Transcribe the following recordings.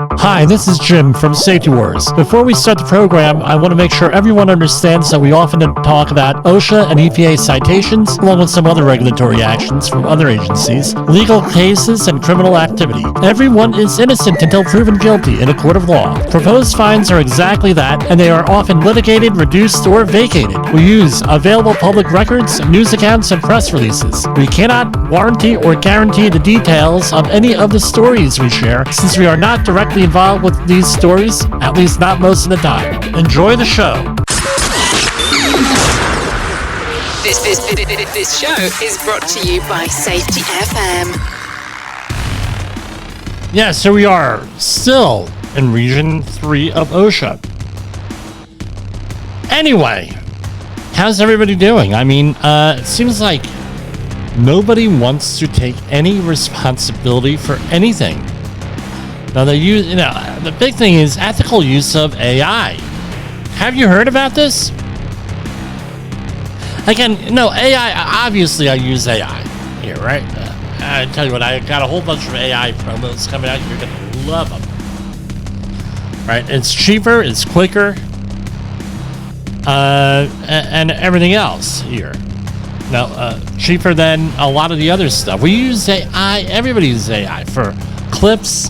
Hi, this is Jim from Safety Wars. Before we start the program, I want to make sure everyone understands that we often talk about OSHA and EPA citations, along with some other regulatory actions from other agencies, legal cases, and criminal activity. Everyone is innocent until proven guilty in a court of law. Proposed fines are exactly that, and they are often litigated, reduced, or vacated. We use available public records, news accounts, and press releases. We cannot warranty or guarantee the details of any of the stories we share, since we are not directly involved with these stories, at least not most of the time. Enjoy the show. This show is brought to you by safetyfm. Yeah, so we are still in Region 3 of OSHA. Anyway, how's everybody doing? I mean, it seems like nobody wants to take any responsibility for anything. Now, the big thing is ethical use of AI. Have you heard about this? Again, no, AI, obviously I use AI here, right? I tell you what, I got a whole bunch of AI promos coming out. You're going to love them. Right? It's cheaper, it's quicker, and everything else here. Now, cheaper than a lot of the other stuff. We use AI, everybody uses AI for clips,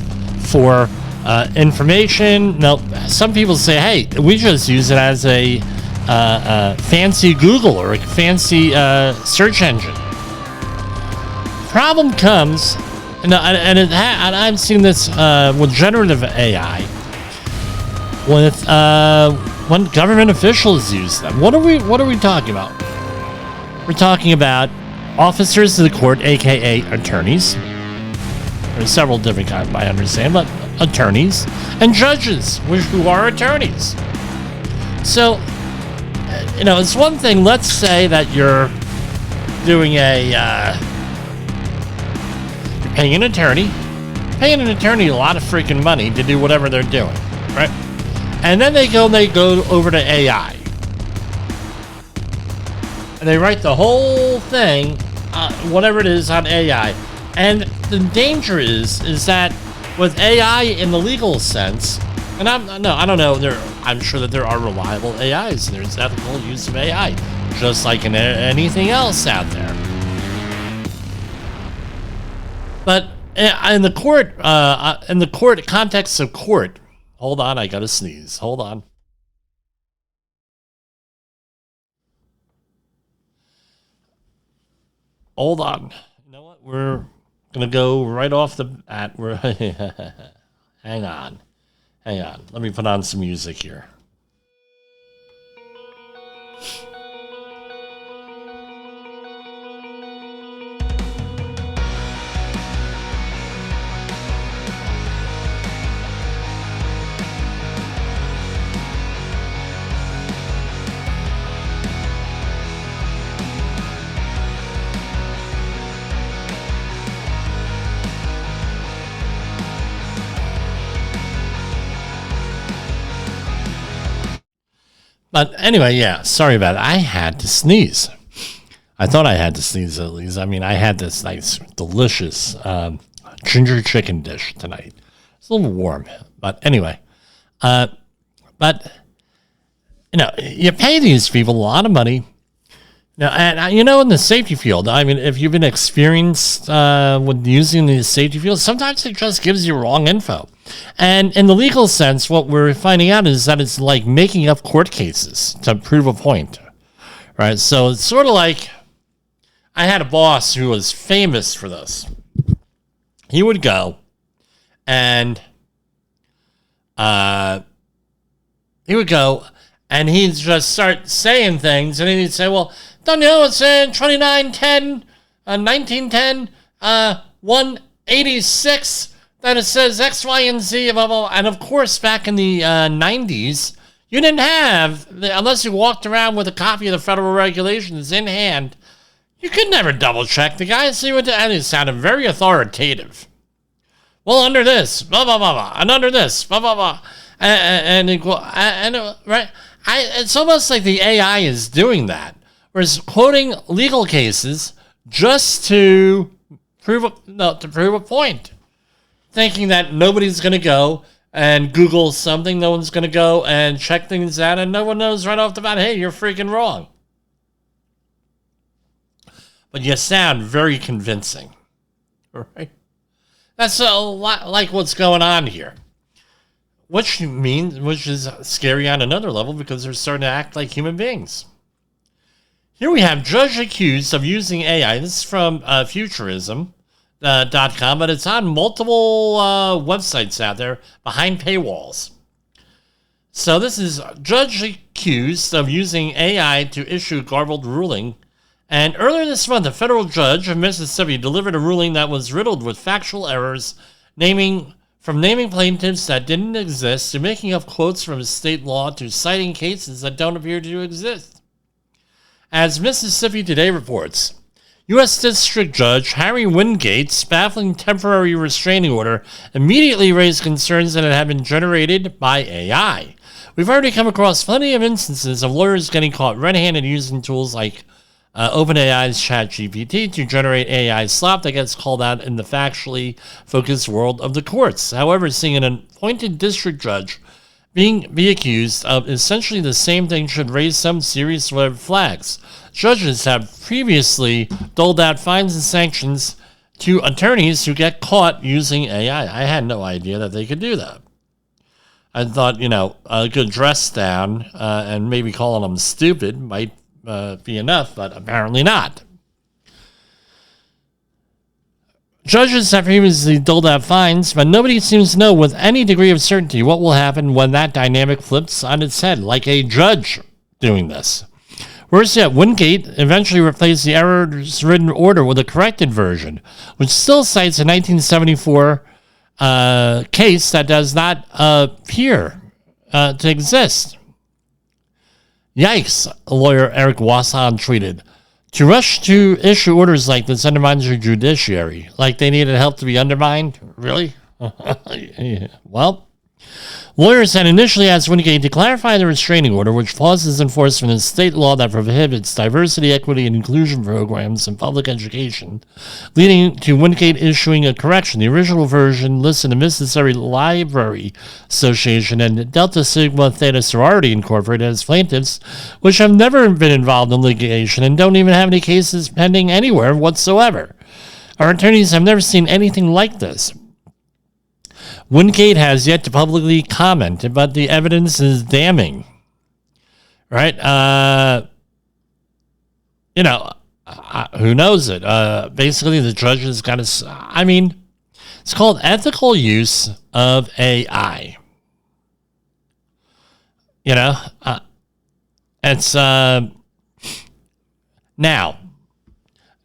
for information. Now, some people say, hey, we just use it as a fancy Google or a fancy search engine. Problem comes, and I've seen this with generative AI, with when government officials use them. What are we talking about? We're talking about officers of the court, aka attorneys. There's several different kinds, I understand, but attorneys and judges, who are attorneys. So, it's one thing. Let's say that you're doing you're paying an attorney a lot of freaking money to do whatever they're doing, right? And then they go over to AI, and they write the whole thing, whatever it is, on AI. And the danger is that with AI in the legal sense, and I don't know, I'm sure that there are reliable AIs. There's ethical use of AI, just like in anything else out there. But in the context of court, hold on, I gotta sneeze. Hold on. Hold on. You know what? We're gonna go right off the bat. Hang on. Let me put on some music here. But anyway, yeah, sorry about it. I had to sneeze. I thought I had to sneeze at least. I mean, I had this nice, delicious ginger chicken dish tonight. It's a little warm, but anyway. But, you pay these people a lot of money. Now, and in the safety field, I mean, if you've been experienced with using the safety field, sometimes it just gives you wrong info. And in the legal sense, what we're finding out is that it's like making up court cases to prove a point, right? So it's sort of like, I had a boss who was famous for this. He would go and he'd just start saying things, and he'd say, well, don't you know it's in 1910, 186, that it says X, Y, and Z, blah, blah, blah. And of course, back in the 90s, you didn't have, unless you walked around with a copy of the federal regulations in hand, you could never double check the guy and see what, and it sounded very authoritative. Well, under this, blah, blah, blah, blah, and under this, blah, blah, blah. Right? It's almost like the AI is doing that, whereas quoting legal cases just to prove a point, thinking that nobody's going to go and Google something, no one's going to go and check things out, and no one knows right off the bat, hey, you're freaking wrong. But you sound very convincing, right? That's a lot like what's going on here. Which is scary on another level because they're starting to act like human beings. Here we have judge accused of using AI. This is from futurism.com, but it's on multiple websites out there behind paywalls. So this is judge accused of using AI to issue garbled ruling. And earlier this month, a federal judge of Mississippi delivered a ruling that was riddled with factual errors, naming plaintiffs that didn't exist to making up quotes from state law to citing cases that don't appear to exist. As Mississippi Today reports, U.S. District Judge Harry Wingate's baffling temporary restraining order immediately raised concerns that it had been generated by AI. We've already come across plenty of instances of lawyers getting caught red-handed using tools like OpenAI's ChatGPT to generate AI slop that gets called out in the factually focused world of the courts. However, seeing an appointed district judge be accused of essentially the same thing should raise some serious red flags. Judges have previously doled out fines and sanctions to attorneys who get caught using AI. I had no idea that they could do that. I thought, a good dress down and maybe calling them stupid might be enough, but apparently not. Judges have previously doled out fines, but nobody seems to know with any degree of certainty what will happen when that dynamic flips on its head, like a judge doing this. Worse yet, Wingate eventually replaced the errors-ridden order with a corrected version, which still cites a 1974 case that does not appear to exist. Yikes, lawyer Eric Wasson tweeted. To rush to issue orders like this undermines your judiciary. Like they needed help to be undermined? Really? Well, lawyers had initially asked Wingate to clarify the restraining order, which pauses enforcement of state law that prohibits diversity, equity, and inclusion programs in public education, leading to Wingate issuing a correction. The original version listed the Mississippi Library Association and Delta Sigma Theta Sorority Incorporated as plaintiffs, which have never been involved in litigation and don't even have any cases pending anywhere whatsoever. Our attorneys have never seen anything like this. Wingate has yet to publicly comment, but the evidence is damning. Right? Who knows it? Basically, the judge has got to... it's called ethical use of AI. It's... Now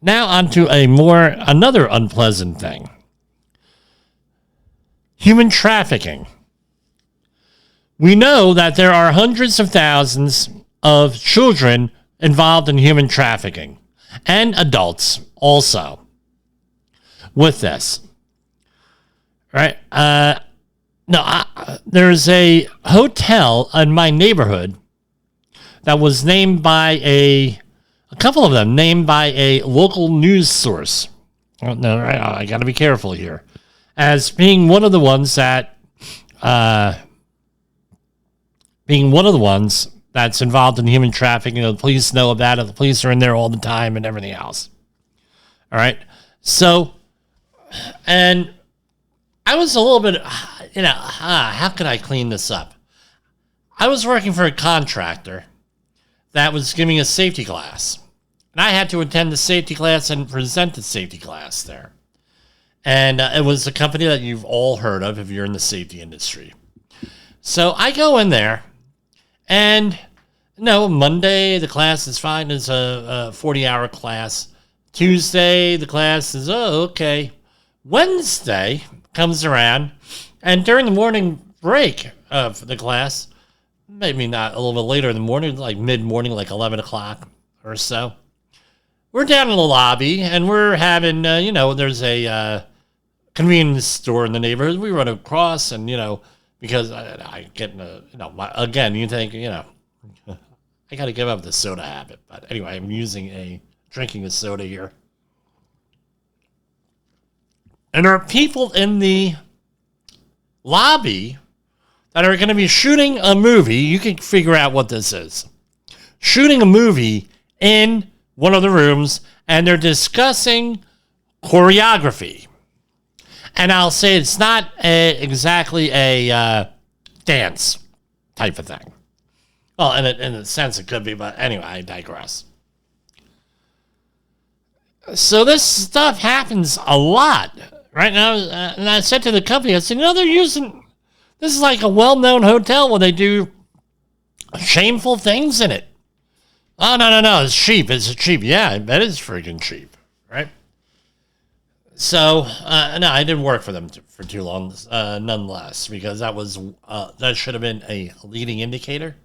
onto another unpleasant thing. Human trafficking. We know that there are hundreds of thousands of children involved in human trafficking and adults also with this. Right? There's a hotel in my neighborhood that was named by a couple of them named by a local news source. I got to be careful here. As being one of the ones that's involved in human trafficking. The police know about it. The police are in there all the time and everything else. All right. So, and I was a little bit, how could I clean this up? I was working for a contractor that was giving a safety class. And I had to attend the safety class and present the safety class there. And it was a company that you've all heard of if you're in the safety industry. So I go in there, and Monday the class is fine. It's a 40-hour class. Tuesday the class is, okay. Wednesday comes around, and during the morning break of the class, maybe not a little bit later in the morning, like mid-morning, like 11 o'clock or so, we're down in the lobby, and we're having, there's a convenience store in the neighborhood. We run across, and, because I get in again, you think, I got to give up the soda habit. But anyway, I'm drinking a soda here. And there are people in the lobby that are going to be shooting a movie. You can figure out what this is. Shooting a movie in one of the rooms, and they're discussing choreography. And I'll say it's not exactly a dance type of thing. Well, in a sense it could be, but anyway, I digress. So this stuff happens a lot right now. And I said to the company, I said, they're using, this is like a well-known hotel where they do shameful things in it. Oh, no, it's cheap. It's cheap. Yeah, I bet it's freaking cheap, right? So, no, I didn't work for them for too long, nonetheless, because that should have been a leading indicator.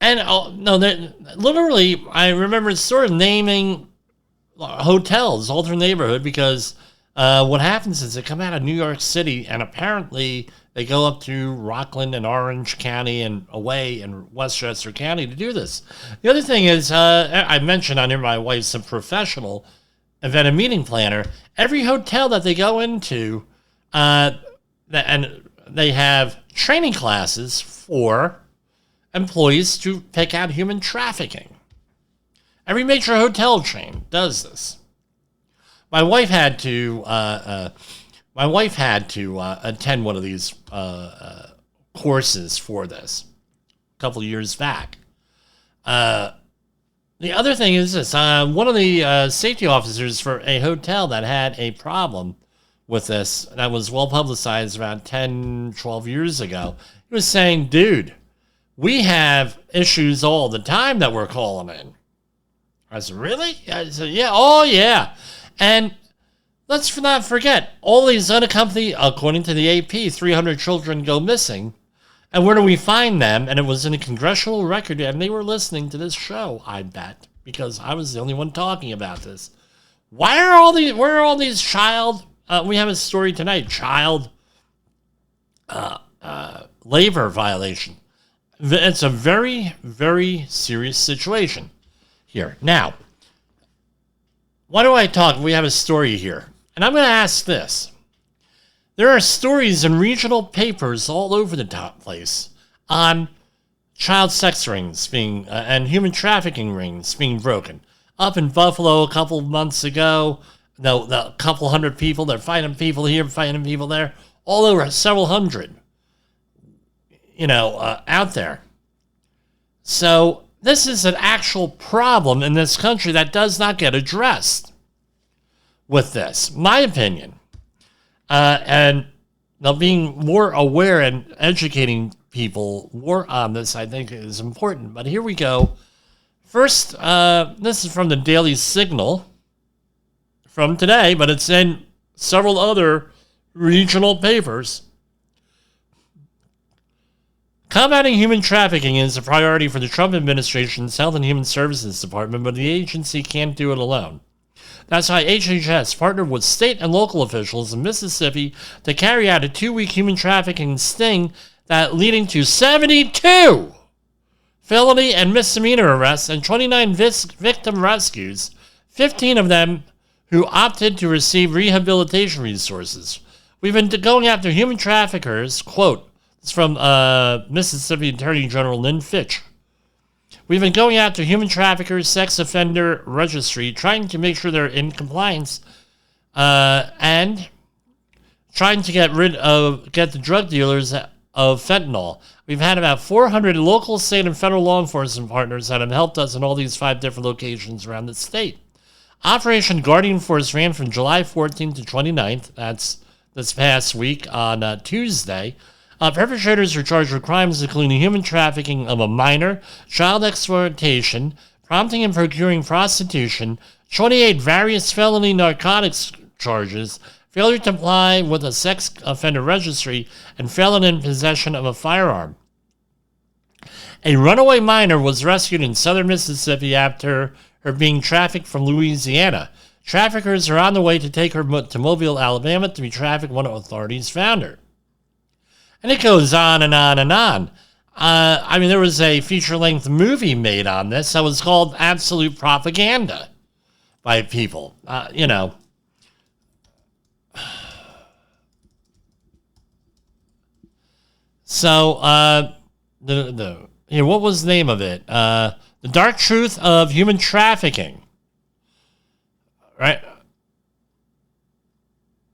Literally, I remember sort of naming hotels, all through the neighborhood, because what happens is they come out of New York City, and apparently they go up to Rockland and Orange County and away in Westchester County to do this. The other thing is, I mentioned on here, my wife's a professional event and meeting planner. Every hotel that they go into, and they have training classes for employees to pick out human trafficking. Every major hotel chain does this. My wife had to attend one of these courses for this a couple of years back. The other thing is this. One of the safety officers for a hotel that had a problem with this, that was well publicized about 10, 12 years ago, he was saying, dude, we have issues all the time that we're calling in. I said, really? I said, yeah. Oh, yeah. And let's not forget, all these unaccompanied, according to the AP, 300 children go missing. And where do we find them? And it was in a congressional record, and they were listening to this show, I bet, because I was the only one talking about this. Where are all these child, we have a story tonight, child labor violation. It's a very, very serious situation here. Now, why do I talk? We have a story here. And I'm going to ask this. There are stories in regional papers all over the top place on child sex rings being and human trafficking rings being broken. Up in Buffalo a couple of months ago, a couple hundred people, they're finding people here, finding people there, all over several hundred, out there. So this is an actual problem in this country that does not get addressed with this, my opinion. And now being more aware and educating people more on this, I think, is important. But here we go. First, this is from the Daily Signal from today, but it's in several other regional papers. Combating human trafficking is a priority for the Trump administration's Health and Human Services Department, but the agency can't do it alone. That's why HHS partnered with state and local officials in Mississippi to carry out a 2-week human trafficking sting that leading to 72 felony and misdemeanor arrests and 29 victim rescues, 15 of them who opted to receive rehabilitation resources. We've been going after human traffickers, quote, it's from Mississippi Attorney General Lynn Fitch. We've been going after human traffickers, sex offender registry, trying to make sure they're in compliance, and trying to get the drug dealers of fentanyl. We've had about 400 local, state, and federal law enforcement partners that have helped us in all these 5 different locations around the state. Operation Guardian Force ran from July 14th to 29th. That's this past week on Tuesday. Perpetrators are charged with crimes including human trafficking of a minor, child exploitation, prompting and procuring prostitution, 28 various felony narcotics charges, failure to comply with a sex offender registry, and felon in possession of a firearm. A runaway minor was rescued in southern Mississippi after her being trafficked from Louisiana. Traffickers are on the way to take her to Mobile, Alabama to be trafficked when authorities found her. And it goes on and on and on. There was a feature-length movie made on this that was called Absolute Propaganda by people. So, what was the name of it? The Dark Truth of Human Trafficking. Right?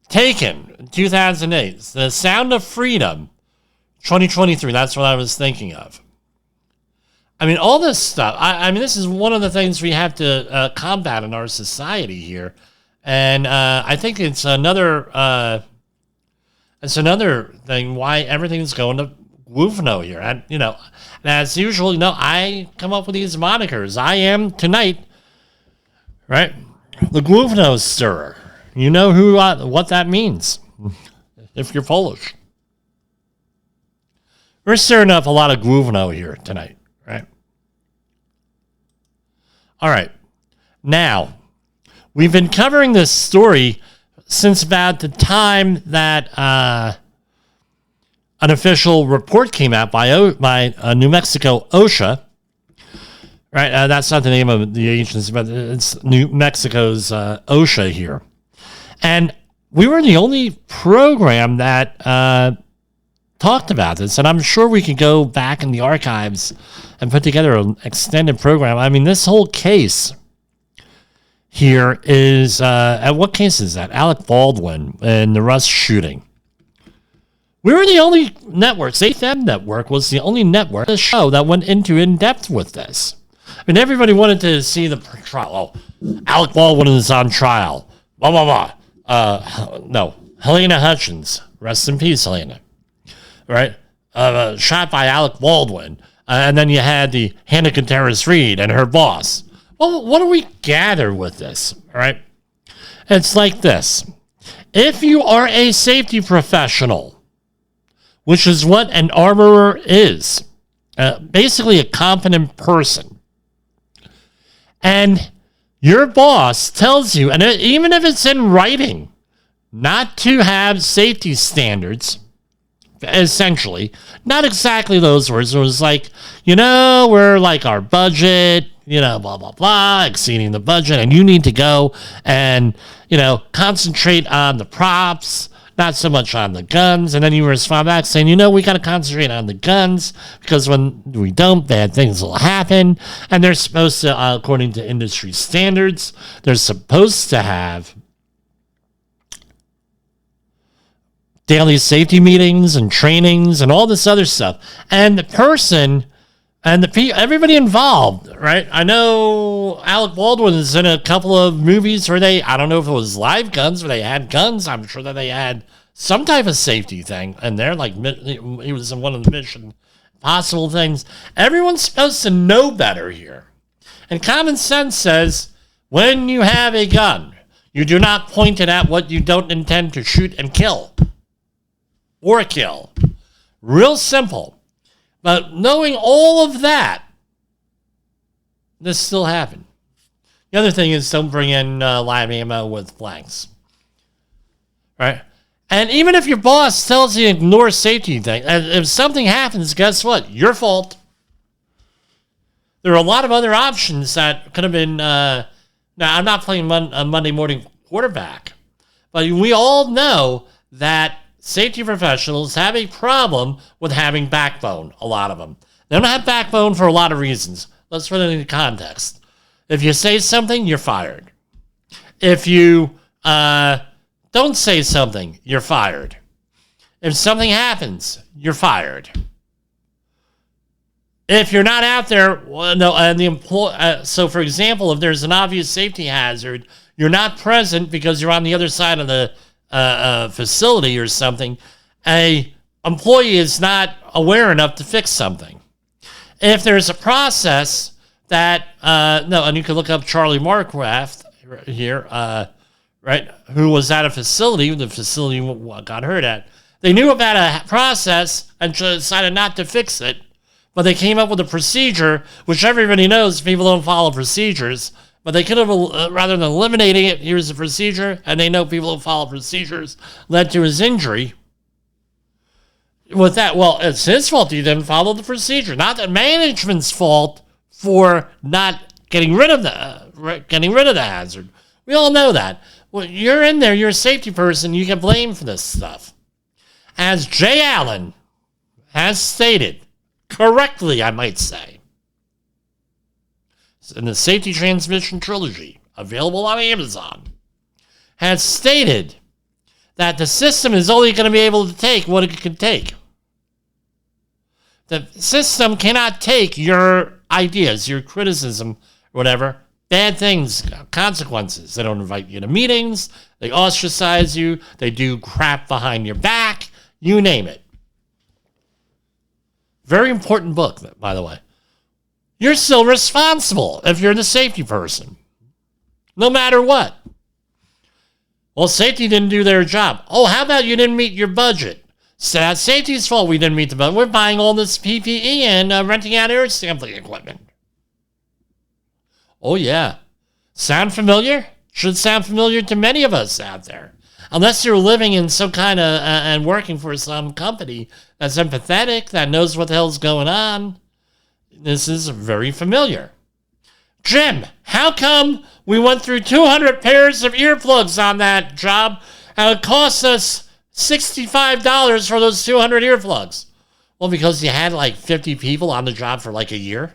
Taken, 2008. The Sound of Freedom, 2023. That's what I was thinking of. I mean, all this stuff. I mean, this is one of the things we have to combat in our society here. And I think it's another thing why everything's going to Woofno here. And, as usual, I come up with these monikers. I am tonight, right? The Woofno stirrer. You know what that means if you're Polish. We're stirring up a lot of Woofno here tonight, right? All right. Now, we've been covering this story since about the time that an official report came out by New Mexico OSHA. Right, that's not the name of the agency, but it's New Mexico's OSHA here. And we were the only program that talked about this, and I'm sure we could go back in the archives and put together an extended program. I mean, this whole case here is, what case is that? Alec Baldwin and the Russ shooting. We were the only network, SafetyFM network was the only network, the show that went into in-depth with this. I mean, everybody wanted to see the trial. Oh, Alec Baldwin is on trial. Blah, blah, blah. No, Helena Hutchins. Rest in peace, Helena. Right? Shot by Alec Baldwin. And then you had the Hannah Gutierrez-Reed and her boss. Well, what do we gather with this? All right? It's like this. If you are a safety professional, which is what an armorer is, basically a competent person, and your boss tells you, and even if it's in writing, not to have safety standards, essentially, not exactly those words. It was like, we're like our budget, blah, blah, blah, exceeding the budget, and you need to go and, concentrate on the props, not so much on the guns. And then you respond back saying, we got to concentrate on the guns because when we don't, bad things will happen. And they're supposed to, according to industry standards, they're supposed to have daily safety meetings and trainings and all this other stuff. And the person and everybody involved, right? I know Alec Baldwin is in a couple of movies where I don't know if it was live guns, where they had guns. I'm sure that they had some type of safety thing. And they're like, he was in one of the Mission Impossible things. Everyone's supposed to know better here. And common sense says, when you have a gun, you do not point it at what you don't intend to shoot and kill. Or kill. Real simple. But knowing all of that, this still happened. The other thing is don't bring in live ammo with blanks. Right? And even if your boss tells you to ignore safety thing, if something happens, guess what? Your fault. There are a lot of other options that could have been... now, I'm not playing a Monday morning quarterback, but we all know that safety professionals have a problem with having backbone, a lot of them. They don't have backbone for a lot of reasons. Let's put it into context. If you say something, you're fired. If you don't say something, you're fired. If something happens, you're fired. If you're not out there, so for example, if there's an obvious safety hazard, you're not present because you're on the other side of the facility or something, a employee is not aware enough to fix something. If there's a process that, and you can look up Charlie Marcraft here, right, who was at a facility, the facility got hurt at. They knew about a process and decided not to fix it, but they came up with a procedure, which everybody knows people don't follow procedures. But they could have, rather than eliminating it, here's the procedure, and they know people who follow procedures, led to his injury. With that, well, it's his fault he didn't follow the procedure, not the management's fault for not getting rid of the hazard. We all know that. Well, you're in there, you're a safety person, you get blamed for this stuff. As Jay Allen, has stated, correctly I might say, in the Safety Transmission Trilogy, available on Amazon, has stated that the system is only going to be able to take what it can take. The system cannot take your ideas, your criticism, whatever, bad things, consequences. They don't invite you to meetings. They ostracize you. They do crap behind your back. You name it. Very important book, by the way. You're still responsible if you're the safety person, no matter what. Well, safety didn't do their job. Oh, how about you didn't meet your budget? So that's safety's fault we didn't meet the budget. We're buying all this PPE and renting out air sampling equipment. Oh, yeah. Sound familiar? Should sound familiar to many of us out there. Unless you're living in some kind of, and working for some company that's empathetic, that knows what the hell's going on. This is very familiar. Jim, how come we went through 200 pairs of earplugs on that job and it cost us $65 for those 200 earplugs? Well, because you had like 50 people on the job for like a year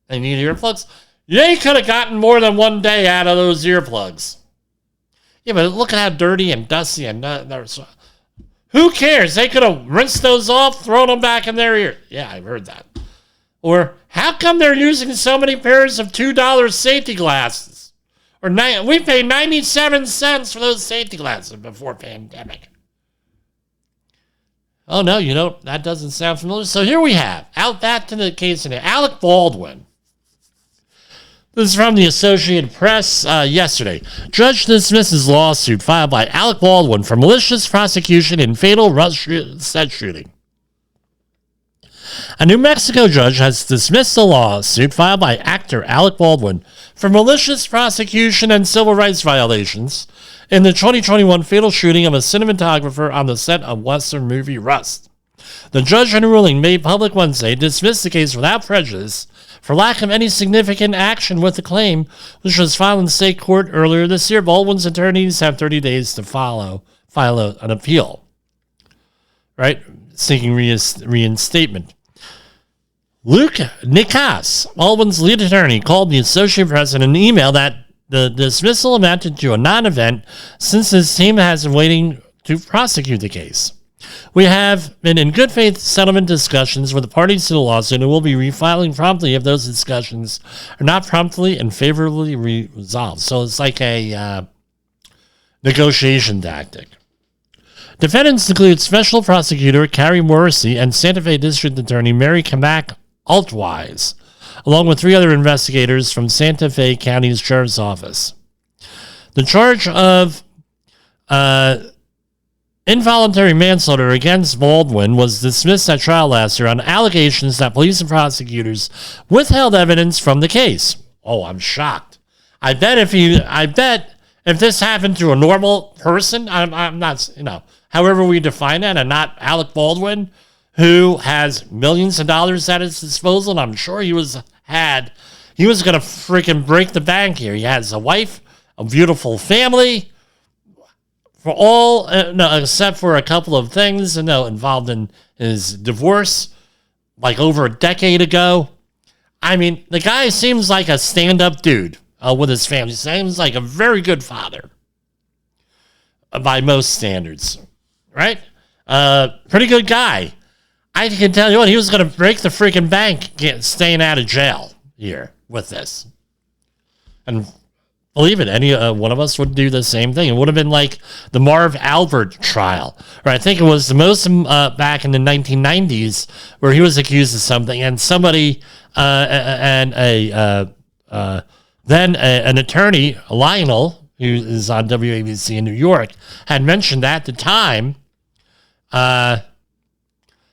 and you need earplugs. You could have gotten more than one day out of those earplugs. Yeah, but look at how dirty and dusty and who cares? They could have rinsed those off, thrown them back in their ear. Yeah, I've heard that. Or how come they're using so many pairs of $2 safety glasses? Or we paid 97 cents for those safety glasses before pandemic. Oh, no, that doesn't sound familiar. So here we have, out back to the case in Alec Baldwin. This is from the Associated Press yesterday. Judge dismisses lawsuit filed by Alec Baldwin for malicious prosecution in fatal set shooting. A New Mexico judge has dismissed a lawsuit filed by actor Alec Baldwin for malicious prosecution and civil rights violations in the 2021 fatal shooting of a cinematographer on the set of Western movie Rust. The judge, in a ruling made public Wednesday, dismissed the case without prejudice for lack of any significant action with the claim, which was filed in state court earlier this year. Baldwin's attorneys have 30 days to file an appeal, right? Seeking reinstatement. Luke Nikas, Baldwin's lead attorney, called the Associated Press in an email that the dismissal amounted to a non-event since his team has been waiting to prosecute the case. We have been in good faith settlement discussions with the parties to the lawsuit and will be refiling promptly if those discussions are not promptly and favorably resolved. So it's like a negotiation tactic. Defendants include Special Prosecutor Carrie Morrissey and Santa Fe District Attorney Mary Kamak Altwise, along with 3 other investigators from Santa Fe County's Sheriff's Office. The charge of involuntary manslaughter against Baldwin was dismissed at trial last year on allegations that police and prosecutors withheld evidence from the case. Oh, I'm shocked. I bet if this happened to a normal person, I'm not, however we define that, and not Alec Baldwin, who has millions of dollars at his disposal, and I'm sure he was going to freaking break the bank here. He has a wife, a beautiful family, for all, except for a couple of things, involved in his divorce, like over a decade ago. I mean, the guy seems like a stand-up dude with his family. Seems like a very good father by most standards, right? Pretty good guy. I can tell you what, he was going to break the freaking bank staying out of jail here with this. And believe it, any one of us would do the same thing. It would have been like the Marv Albert trial, or I think it was the most back in the 1990s where he was accused of something, and somebody then an attorney, Lionel, who is on WABC in New York, had mentioned at the time.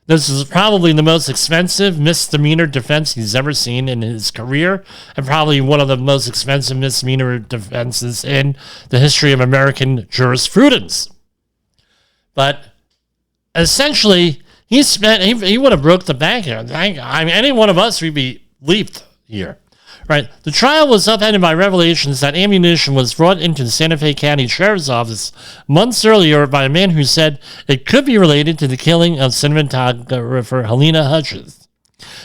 This is probably the most expensive misdemeanor defense he's ever seen in his career, and probably one of the most expensive misdemeanor defenses in the history of American jurisprudence. But essentially, he would have broke the bank here. I mean, any one of us would be leaped here, Right. The trial was upended by revelations that ammunition was brought into the Santa Fe County Sheriff's Office months earlier by a man who said it could be related to the killing of cinematographer Helena Hutchins.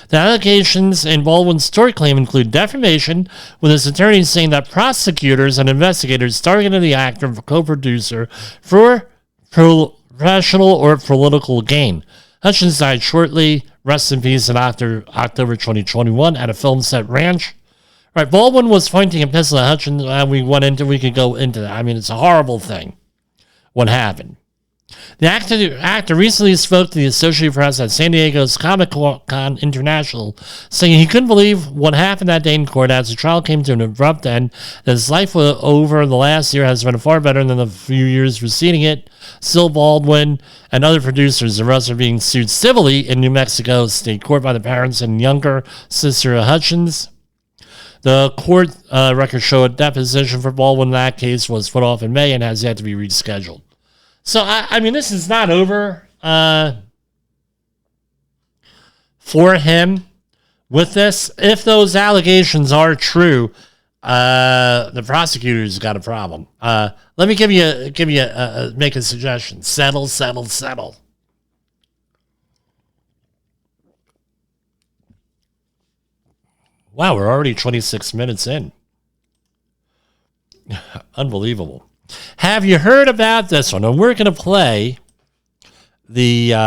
The allegations in Baldwin's tort claim include defamation, with his attorney saying that prosecutors and investigators targeted the actor and co-producer for professional or political gain. Hutchins died shortly, rest in peace, in October 2021 at a film set ranch. Right, Baldwin was pointing a pistol at Hutchins. We could go into that. I mean, it's a horrible thing. What happened? The actor recently spoke to the Associated Press at San Diego's Comic-Con International, saying he couldn't believe what happened that day in court as the trial came to an abrupt end, that his life over the last year has been far better than the few years preceding it. Still, Baldwin and other producers and others are being sued civilly in New Mexico State Court by the parents and younger sister of Hutchins. The court records show a deposition for Baldwin in that case was put off in May and has yet to be rescheduled. So, I mean, this is not over for him with this. If those allegations are true, the prosecutors got a problem. Let me make a suggestion. Settle. Wow, we're already 26 minutes in. Unbelievable. Have you heard about this one? And we're going to play this.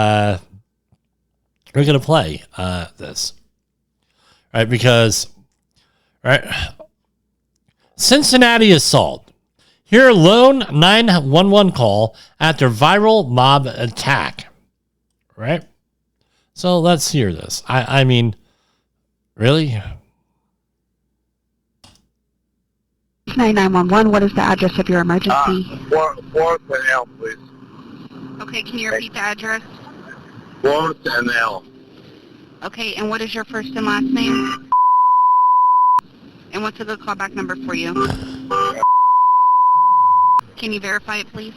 Right, because Cincinnati assault. Hear lone 911 call after viral mob attack. Right? So let's hear this. I mean, really? 911, what is the address of your emergency? 4th and L, please. Okay, can you repeat the address? 4th and L. Okay, and what is your first and last name? And what's a good callback number for you? Can you verify it, please?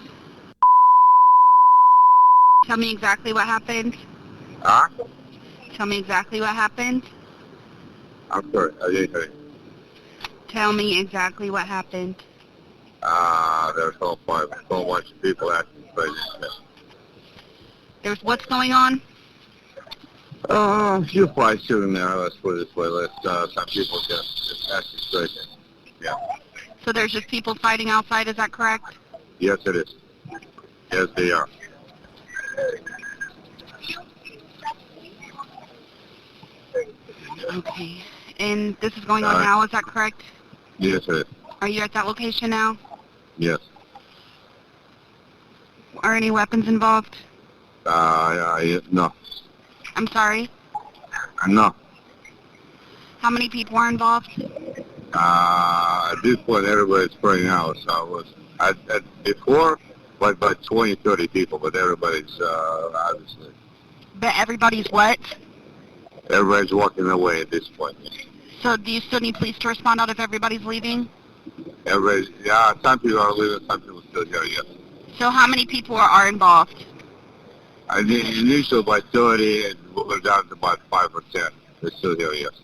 Tell me exactly what happened. Huh? Tell me exactly what happened. I'm sorry, I didn't hear you. Tell me exactly what happened. There's so much people acting crazy. There's what's going on? Few fights here and there, let's put it this way. Some people just acting crazy. Yeah. So there's just people fighting outside, is that correct? Yes, it is. Yes, they are. Okay. And this is going on now, is that correct? Yes, it is. Are you at that location now? Yes. Are any weapons involved? No. I'm sorry? No. How many people are involved? At this point, everybody's spreading out. So I was before, like by 20, 30 people, but everybody's obviously. But everybody's what? Everybody's walking away at this point. So do you still need police to respond out if everybody's leaving? Some people are leaving, some people still here, yes. So how many people are involved? Initially by 30, and we're down to about 5 or 10. They're still here, yes.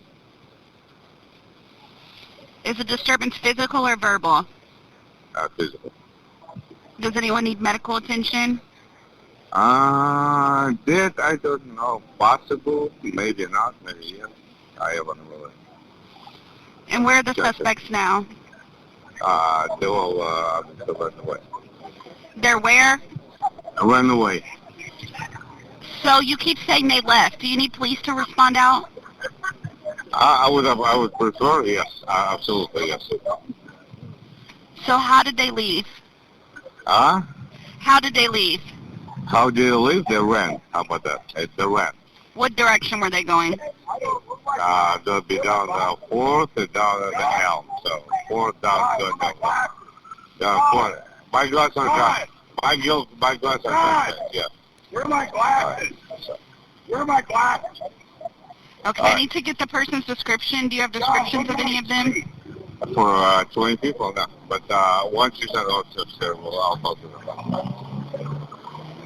Is the disturbance physical or verbal? Physical. Does anyone need medical attention? That I don't know. Possible, maybe not, maybe yes. I haven't really. And where are the suspects now? They all still ran away. They're where? Ran away. So you keep saying they left. Do you need police to respond out? I would prefer, yes. Absolutely, yes. So how did they leave? Huh? How did they leave? How did they leave? They ran. How about that? They ran. What direction were they going? They'll be down the 4th and down the L. So 4th down to the down 4th. My glasses are gone. My glasses are gone. Yeah. Where are my glasses? Where are my glasses? Okay, I need to get the person's description. Do you have descriptions of any of them? For 20 people, no. But once you send those tips there, I'll talk to them.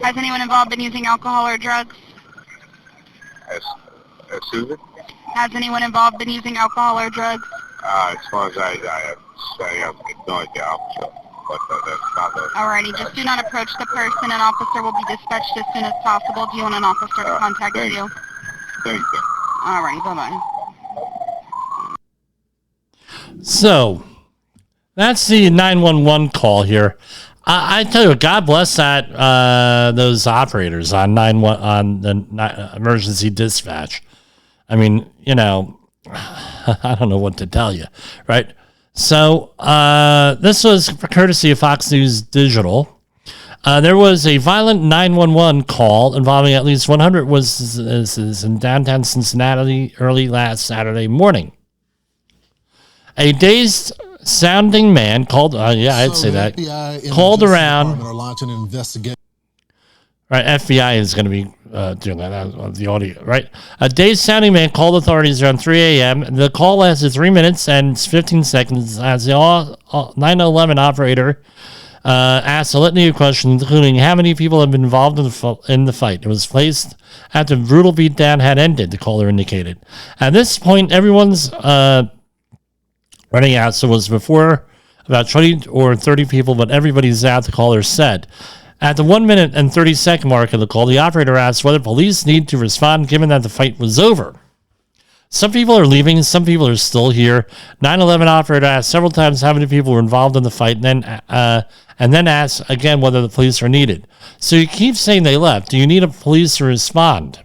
Has anyone involved been using alcohol or drugs? Excuse me? Has anyone involved been using alcohol or drugs? As far as I have no idea, officer. But that's not it. Alrighty, just do not approach the person. An officer will be dispatched as soon as possible. Do you want an officer to contact you? Thank you. Alrighty, bye-bye. So, that's the 911 call here. I tell you, God bless those operators on the emergency dispatch. I mean, I don't know what to tell you, right? So, this was courtesy of Fox News Digital. There was a violent 911 call involving at least 100 witnesses in downtown Cincinnati early last Saturday morning. A dazed sounding man called, I'd say that, called around. Are launching an investigation. Right, FBI is going to be doing that, the audio, right? A dazed sounding man called authorities around 3 a.m. The call lasted 3 minutes and 15 seconds as the 911 operator asked a litany of questions, including how many people have been involved in the fight. It was placed after the brutal beatdown had ended, the caller indicated. At this point, everyone's running out, so it was before about 20 or 30 people, but everybody's out, the caller said. At the 1 minute and 30 second mark of the call, the operator asked whether police need to respond given that the fight was over. Some people are leaving, some people are still here. 911 operator asked several times how many people were involved in the fight, and then asked again whether the police are needed. So you keep saying they left. Do you need a police to respond?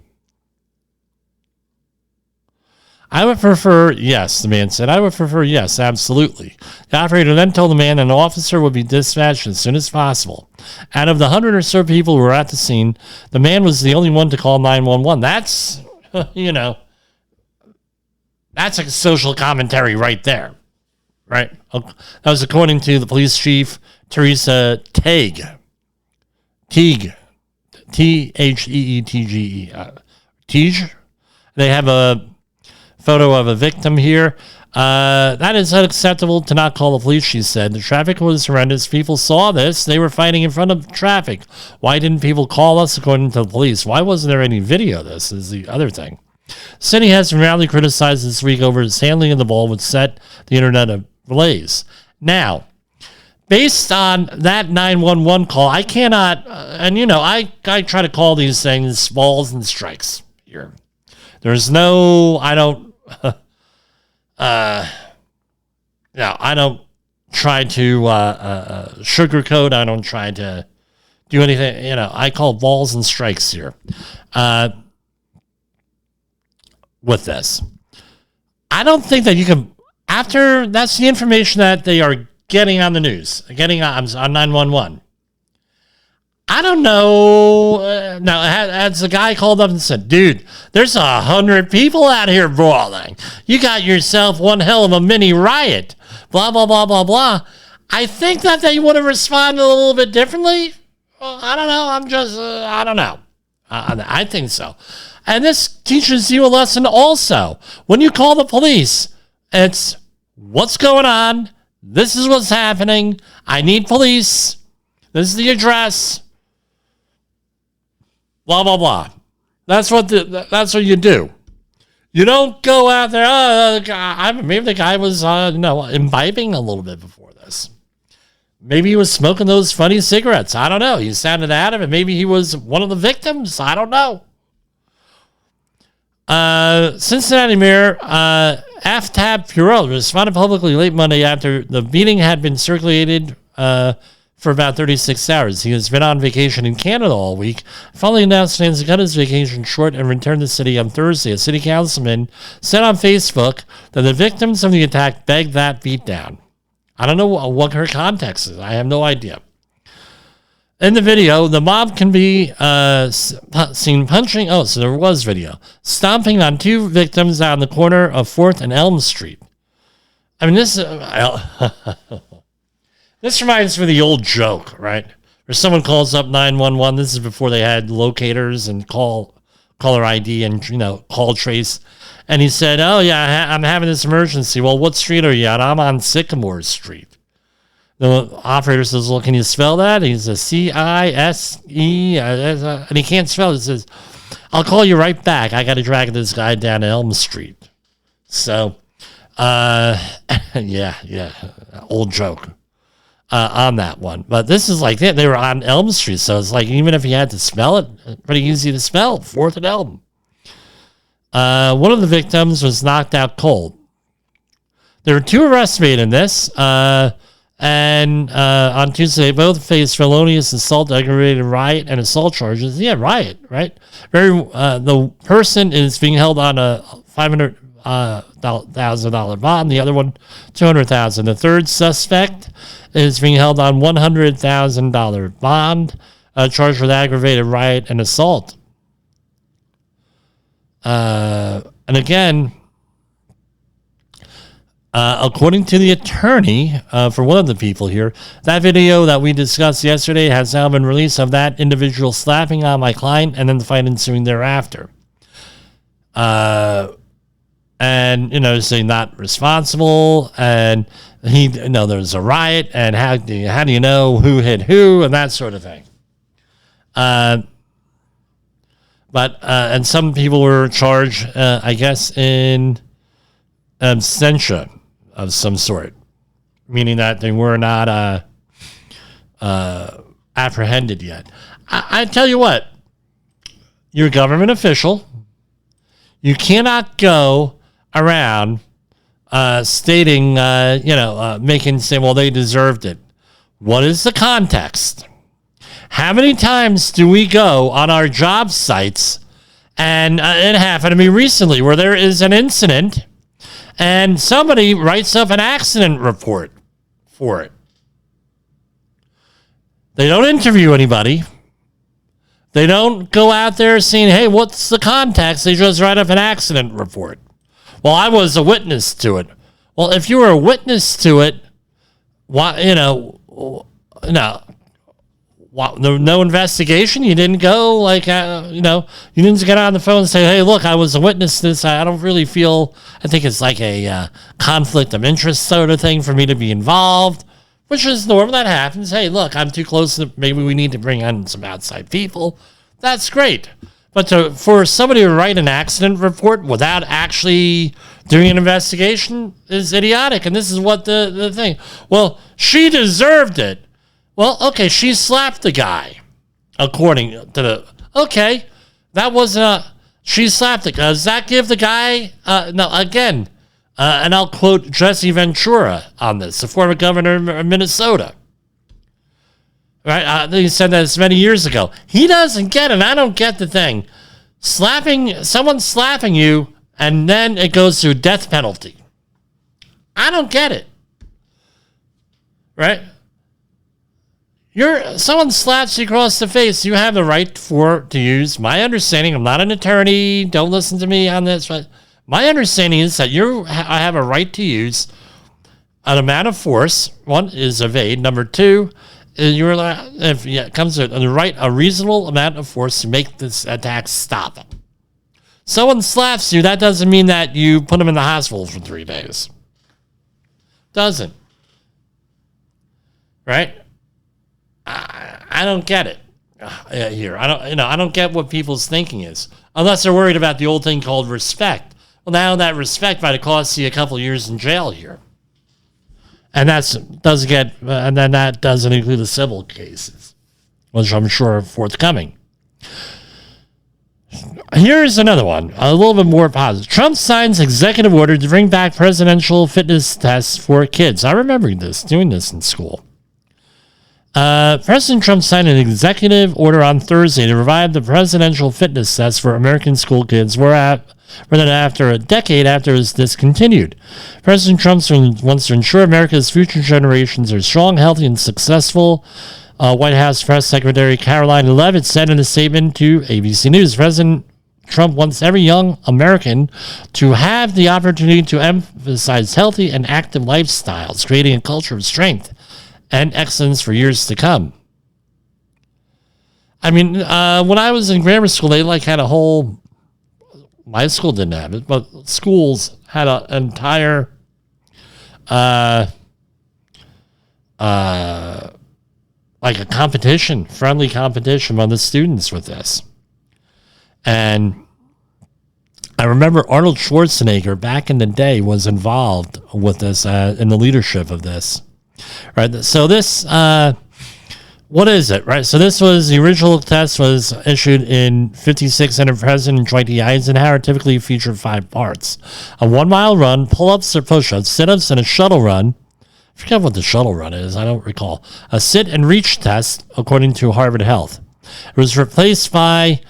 I would prefer yes, the man said. I would prefer yes, absolutely. The operator then told the man an officer would be dispatched as soon as possible. Out of the 100 or so people who were at the scene, the man was the only one to call 911. That's, that's a social commentary right there, right? That was according to the police chief, Teresa Teague. Teague. T-H-E-E-T-G-E. Teague. They have a photo of a victim here. That is unacceptable to not call the police, she said. The traffic was horrendous. People saw this. They were fighting in front of traffic. Why didn't people call us, according to the police? Why wasn't there any video of this is the other thing. City has been roundly criticized this week over its handling of the ball, which set the internet ablaze. Now, based on that 911 call, I cannot, I try to call these things balls and strikes here. There's no, I don't try to sugarcoat. I don't try to do anything. I call balls and strikes here with this. I don't think that you can, after that's the information that they are getting on the news, getting on 911. I don't know. Now, as the guy called up and said, dude, there's 100 people out here brawling. You got yourself one hell of a mini riot. Blah, blah, blah, blah, blah. I think that they would have responded a little bit differently. Well, I don't know. I don't know. I think so. And this teaches you a lesson also. When you call the police, it's what's going on. This is what's happening. I need police. This is the address. Blah, blah, blah. That's what you do. You don't go out there, maybe the guy was, imbibing a little bit before this. Maybe he was smoking those funny cigarettes. I don't know. He sounded adamant. Maybe he was one of the victims. I don't know. Cincinnati Mayor Aftab Purell responded publicly late Monday after the meeting had been circulated for about 36 hours. He has been on vacation in Canada all week. Finally announced plans to cut his vacation short and return to the city on Thursday. A city councilman said on Facebook that the victims of the attack begged that beatdown. I don't know what her context is. I have no idea. In the video, the mob can be seen punching. Oh, so there was video. Stomping on two victims on the corner of 4th and Elm Street. I mean, this... This reminds me of the old joke, right? Where someone calls up 911. This is before they had locators and caller ID and, call trace. And he said, oh, yeah, I'm having this emergency. Well, what street are you at? I'm on Sycamore Street. The operator says, well, can you spell that? He says, C-I-S-E. And he can't spell it. He says, I'll call you right back. I got to drag this guy down to Elm Street. So... Yeah. Old joke on that one. But this is like they were on Elm Street, so it's like even if you had to spell it, pretty easy to spell. 4th and Elm. One of the victims was knocked out cold. There were 2 arrests made in this, and on Tuesday, both faced felonious assault, aggravated riot, and assault charges. Yeah, riot, right? The person is being held on a $500,000 bond. The other one, $200,000. The third suspect is being held on $100,000 bond, charged with aggravated riot and assault. And again, according to the attorney for one of the people here, that video that we discussed yesterday has now been released of that individual slapping on my client and then the fight ensuing thereafter. And, saying not responsible, and there's a riot, and how do you know who hit who, and that sort of thing. And some people were charged, I guess, in absentia of some sort, meaning that they were not apprehended yet. I tell you what, you're a government official. You cannot go around stating, saying, well, they deserved it. What is the context? How many times do we go on our job sites, and it happened to me recently, where there is an incident and somebody writes up an accident report for it. They don't interview anybody. They don't go out there saying, hey, what's the context? They just write up an accident report. Well, I was a witness to it. Well, if you were a witness to it, why, no investigation? You didn't go, you didn't get on the phone and say, hey, look, I was a witness to this. I don't really feel, I think it's like a conflict of interest sort of thing for me to be involved, which is normal. That happens. Hey, look, I'm too close to, maybe we need to bring on some outside people. That's great. But for somebody to write an accident report without actually doing an investigation is idiotic. And this is what the thing. Well, she deserved it. Well, okay, she slapped the guy, according to the... Okay, that wasn't she slapped the guy. Does that give the guy... no, again, and I'll quote Jesse Ventura on this, the former governor of Minnesota. Right? He said this many years ago. He doesn't get it. I don't get the thing. Someone slapping you, and then it goes to death penalty. I don't get it. Right? Someone slaps you across the face. You have the right to use. My understanding, I'm not an attorney. Don't listen to me on this. But my understanding is that I have a right to use an amount of force. One is evade. Number two, you're allowed, if it comes to the right, a reasonable amount of force to make this attack stop. Someone slaps you, that doesn't mean that you put them in the hospital for 3 days. Doesn't. Right? I don't get it here. I don't get what people's thinking is, unless they're worried about the old thing called respect. Well, now that respect might have cost you a couple of years in jail here. And and then that doesn't include the civil cases, which I'm sure are forthcoming. Here's another one, a little bit more positive. Trump signs executive order to bring back presidential fitness tests for kids. I remember doing this in school. President Trump signed an executive order on Thursday to revive the presidential fitness test for American school kids, whereas after a decade after it was discontinued. President Trump wants to ensure America's future generations are strong, healthy, and successful. White House Press Secretary Caroline Leavitt said in a statement to ABC News, President Trump wants every young American to have the opportunity to emphasize healthy and active lifestyles, creating a culture of strength and excellence for years to come. I mean, when I was in grammar school, they had a whole... My school didn't have it, but schools had an entire a competition, friendly competition among the students with this. And I remember Arnold Schwarzenegger back in the day was involved with this in the leadership of this. Right. So this, what is it? Right. So this was the original test was issued in 56 under President Dwight D. Eisenhower. Typically featured 5 parts: a 1 mile run, pull-ups or push-ups, sit-ups, and a shuttle run. I forget what the shuttle run is. I don't recall. A sit and reach test, according to Harvard Health. It was replaced by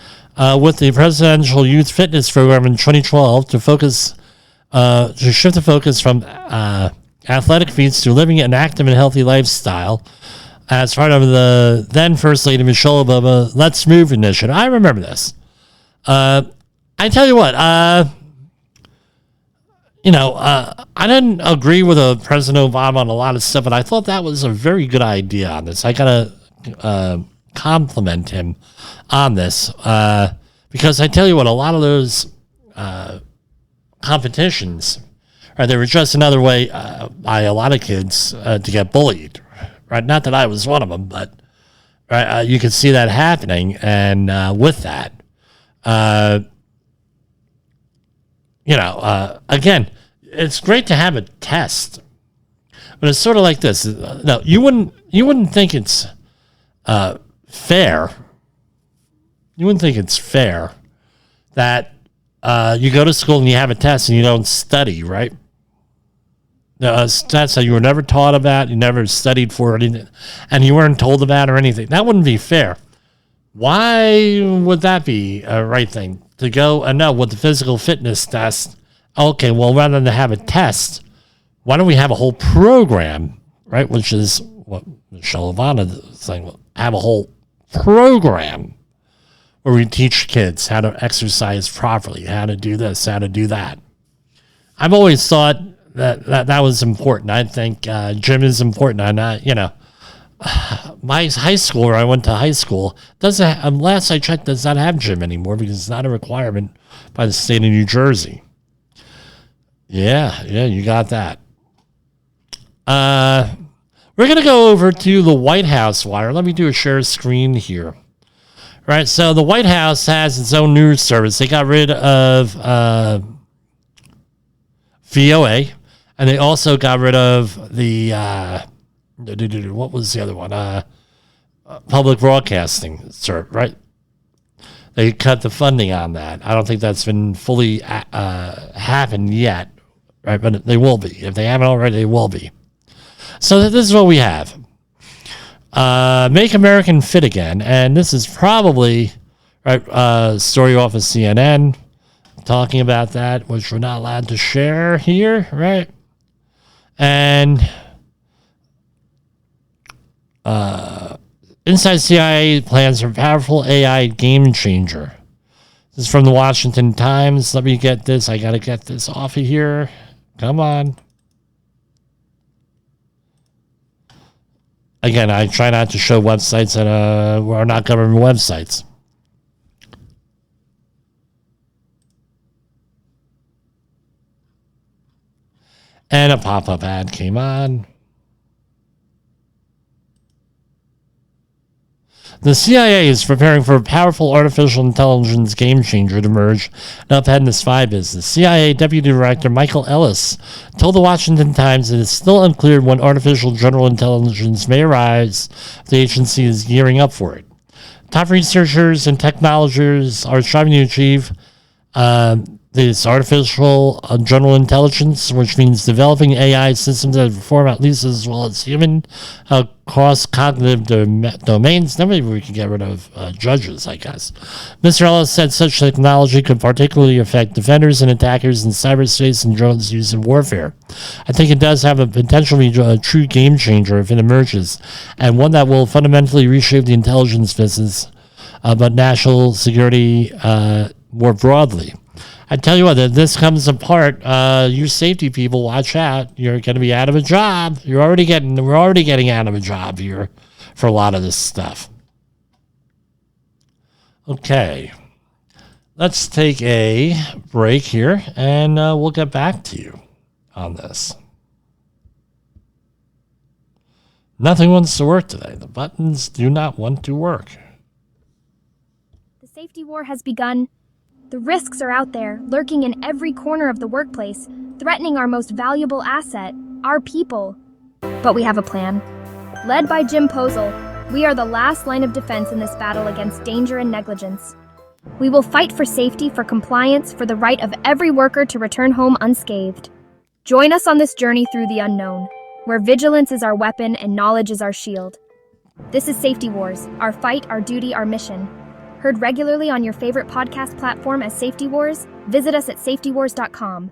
with the Presidential Youth Fitness Program in 2012 to shift the focus from athletic feats to living an active and healthy lifestyle as part of the then First Lady Michelle Obama Let's Move initiative. I remember this. I tell you what, I didn't agree with President Obama on a lot of stuff, but I thought that was a very good idea on this. I got to compliment him on this because I tell you what, a lot of those competitions, they were just another way by a lot of kids to get bullied. Right? Not that I was one of them, but you could see that happening. And with that, again, it's great to have a test, but it's sort of like this. No, you wouldn't think it's fair. You wouldn't think it's fair that you go to school and you have a test and you don't study, right? That's that you were never taught about, you never studied for anything, and you weren't told about or anything. That wouldn't be fair. Why would that be a right thing? To go and know with the physical fitness test, okay, well, rather than have a test, why don't we have a whole program, right? Which is what Michelle Obama is saying, have a whole program where we teach kids how to exercise properly, how to do this, how to do that. I've always thought that was important. I think gym is important. And my high school, where I went to high school, doesn't. Last I checked, does not have gym anymore because it's not a requirement by the state of New Jersey. Yeah, you got that. We're gonna go over to the White House wire. Let me do a share screen here. Right, so the White House has its own news service. They got rid of VOA, and they also got rid of the what was the other one? Public broadcasting, sir. Right? They cut the funding on that. I don't think that's been fully happened yet, right? But they will be. If they haven't already, they will be. So this is what we have. Make America Fit Again, and this is probably right. Story off of CNN talking about that, which we're not allowed to share here, right? And inside CIA plans for powerful AI game changer. This is from the Washington Times. Let me get this. I got to get this off of here. Come on. Again, I try not to show websites that are not government websites. And a pop-up ad came on. The CIA is preparing for a powerful artificial intelligence game changer to emerge and upend the spy business. CIA Deputy Director Michael Ellis told the Washington Times that it's still unclear when artificial general intelligence may arise. The agency is gearing up for it. Top researchers and technologists are striving to achieve this artificial general intelligence, which means developing AI systems that perform at least as well as human across cognitive domains. Then maybe we can get rid of judges, I guess. Mr. Ellis said such technology could particularly affect defenders and attackers in cyberspace and drones used in warfare. I think it does have a potential to be a true game changer if it emerges, and one that will fundamentally reshape the intelligence business, but national security more broadly. I tell you what, if this comes apart, you safety people, watch out. You're going to be out of a job. We're already getting out of a job here for a lot of this stuff. Okay. Let's take a break here, and we'll get back to you on this. Nothing wants to work today. The buttons do not want to work. The safety war has begun. The risks are out there, lurking in every corner of the workplace, threatening our most valuable asset, our people. But we have a plan. Led by Jim Posel, we are the last line of defense in this battle against danger and negligence. We will fight for safety, for compliance, for the right of every worker to return home unscathed. Join us on this journey through the unknown, where vigilance is our weapon and knowledge is our shield. This is Safety Wars, our fight, our duty, our mission. Heard regularly on your favorite podcast platform as Safety Wars, visit us at safetywars.com.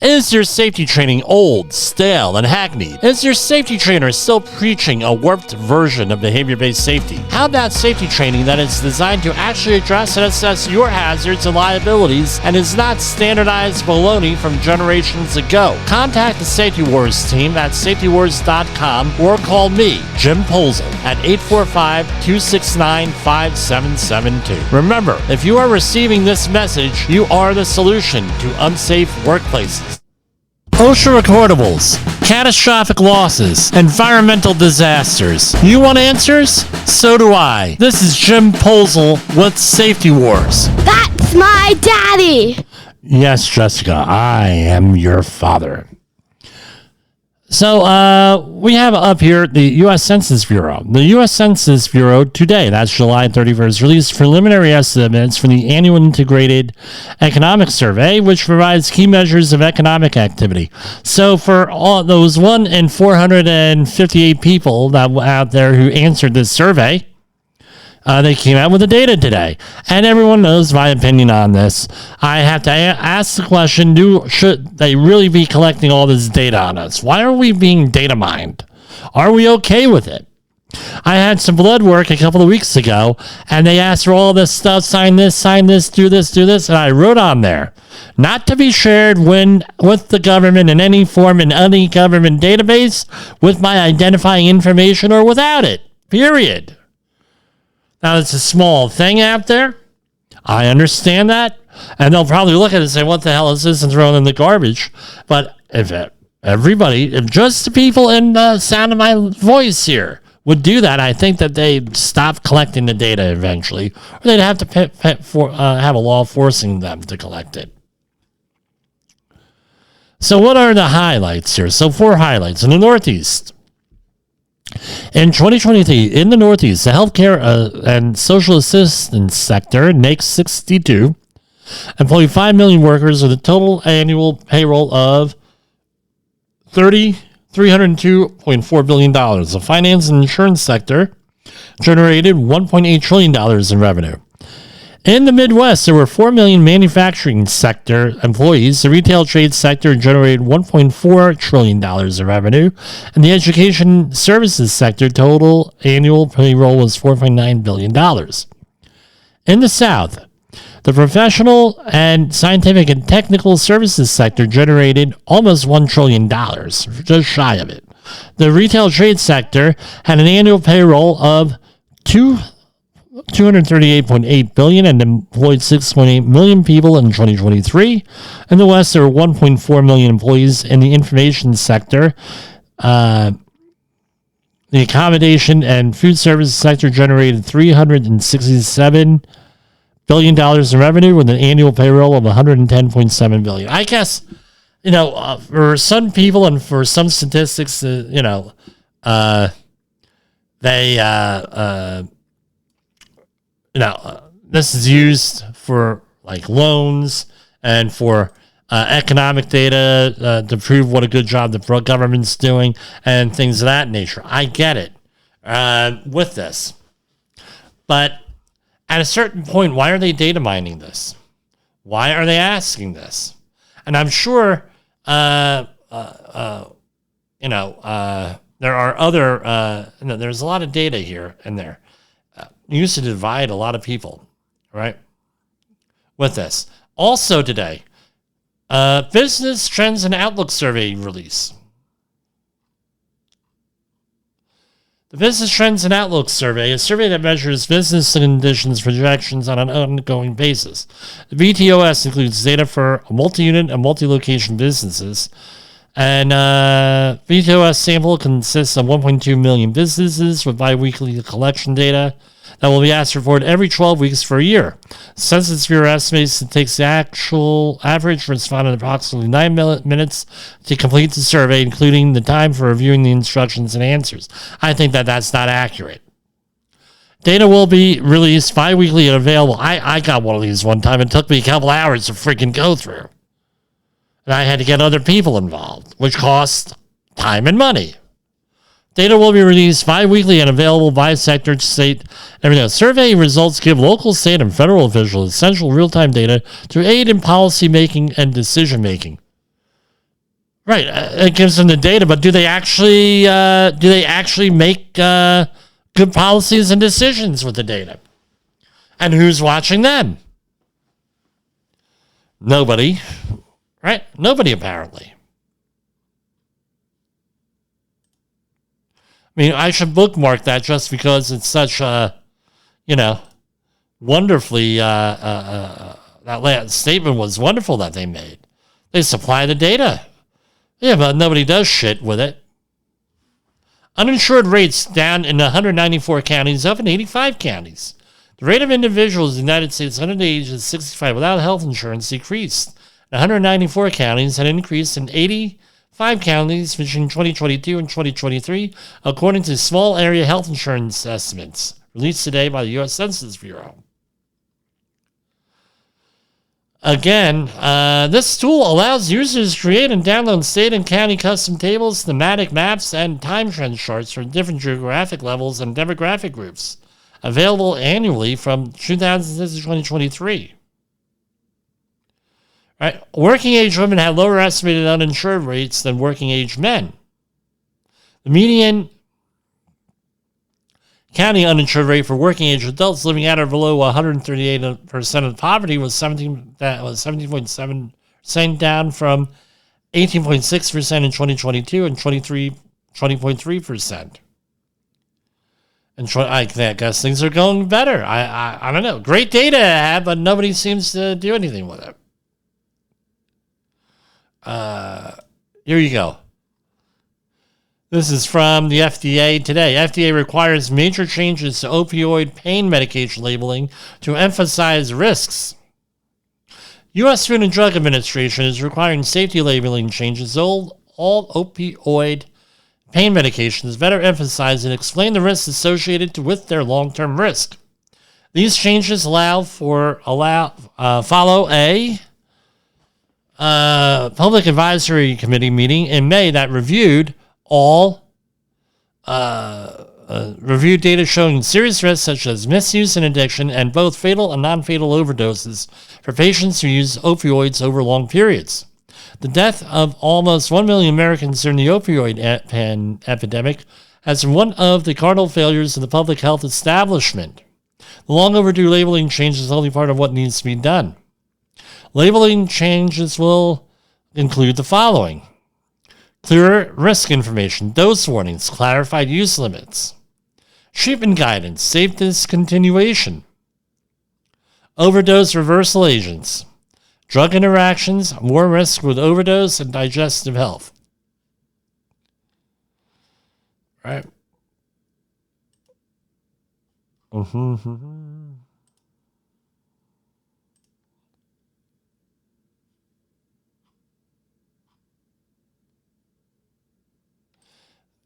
Is your safety training old, stale, and hackneyed? Is your safety trainer still preaching a warped version of behavior-based safety? How about safety training that is designed to actually address and assess your hazards and liabilities and is not standardized baloney from generations ago? Contact the Safety Wars team at safetywars.com or call me, Jim Posel, at 845-269-5772. Remember, if you are receiving this message, you are the solution to unsafe workplaces. OSHA recordables, catastrophic losses, environmental disasters. You want answers? So do I. This is Jim Posel with Safety Wars. That's my daddy! Yes, Jessica, I am your father. So, we have up here the U.S. Census Bureau. The U.S. Census Bureau today, that's July 31st, released preliminary estimates for the Annual Integrated Economic Survey, which provides key measures of economic activity. So, for all those 1 in 458 people that were out there who answered this survey, they came out with the data today. And everyone knows my opinion on this. I have to ask the question, should they really be collecting all this data on us? Why are we being data mined? Are we okay with it? I had some blood work a couple of weeks ago, and they asked for all this stuff, sign this, do this, and I wrote on there, not to be shared with the government in any form in any government database, with my identifying information or without it, period. Now, it's a small thing out there. I understand that. And they'll probably look at it and say, what the hell is this, and throw it in the garbage. But if just the people in the sound of my voice here would do that, I think that they'd stop collecting the data eventually. Or they'd have to have a law forcing them to collect it. So what are the highlights here? So 4 highlights. In the Northeast, in 2023, in the Northeast, the healthcare and social assistance sector, NAICS 62, employed 5 million workers with a total annual payroll of $302.4 billion. The finance and insurance sector generated $1.8 trillion in revenue. In the Midwest, there were 4 million manufacturing sector employees. The retail trade sector generated $1.4 trillion in revenue. And the education services sector total annual payroll was $4.9 billion. In the South, the professional and scientific and technical services sector generated almost $1 trillion, just shy of it. The retail trade sector had an annual payroll of $238.8 billion and employed 6.8 million people in 2023. In the West, there were 1.4 million employees in the information sector. The accommodation and food services sector generated $367 billion in revenue with an annual payroll of $110.7 billion. I guess, for some people and for some statistics, this is used for like loans and for economic data to prove what a good job the government's doing and things of that nature. I get it with this. But at a certain point, why are they data mining this? Why are they asking this? And I'm sure, there are other, there's a lot of data here and there. Used to divide a lot of people, right? With this. Also today, Business Trends and Outlook Survey release. The Business Trends and Outlook Survey, a survey that measures business conditions projections on an ongoing basis. The BTOS includes data for multi-unit and multi-location businesses And VTOS sample consists of 1.2 million businesses with biweekly collection data that will be asked to report every 12 weeks for a year. Census Bureau estimates it takes the actual average respondent approximately 9 minutes to complete the survey, including the time for reviewing the instructions and answers. I think that that's not accurate. Data will be released bi-weekly and available. I got one of these one time. It took me a couple hours to freaking go through. And I had to get other people involved, which cost time and money. Data will be released bi-weekly and available by sector, state, and everything else. Survey results give local, state, and federal officials essential real-time data to aid in policy making and decision making. Right, it gives them the data, but do they actually make good policies and decisions with the data? And who's watching them? Nobody. Right? Nobody, apparently. I mean, I should bookmark that just because it's such a, wonderfully, that last statement was wonderful that they made. They supply the data. Yeah, but nobody does shit with it. Uninsured rates down in 194 counties, up in 85 counties. The rate of individuals in the United States under the age of 65 without health insurance decreased. 194 counties had increased in 85 counties between 2022 and 2023, according to small area health insurance estimates released today by the U.S. Census Bureau. Again, this tool allows users to create and download state and county custom tables, thematic maps, and time trend charts for different geographic levels and demographic groups, available annually from 2006 to 2023. Right. Working age women had lower estimated uninsured rates than working age men. The median county uninsured rate for working age adults living at or below 138% of poverty was 17.7%, down from 18.6% in 2022 and 20.3%. And I guess things are going better. I don't know. Great data to have, but nobody seems to do anything with it. Here you go. This is from the FDA today. FDA requires major changes to opioid pain medication labeling to emphasize risks. U.S. Food and Drug Administration is requiring safety labeling changes. All opioid pain medications better emphasize and explain the risks associated with their long-term risk. These changes follow a public advisory committee meeting in May that reviewed reviewed data showing serious risks such as misuse and addiction and both fatal and non-fatal overdoses for patients who use opioids over long periods. The death of almost 1 million Americans during the opioid epidemic has been one of the cardinal failures of the public health establishment. The long overdue labeling change is only part of what needs to be done. Labeling changes will include the following: clearer risk information, dose warnings, clarified use limits, treatment guidance, safe discontinuation, overdose reversal agents, drug interactions, more risk with overdose, and digestive health. Right?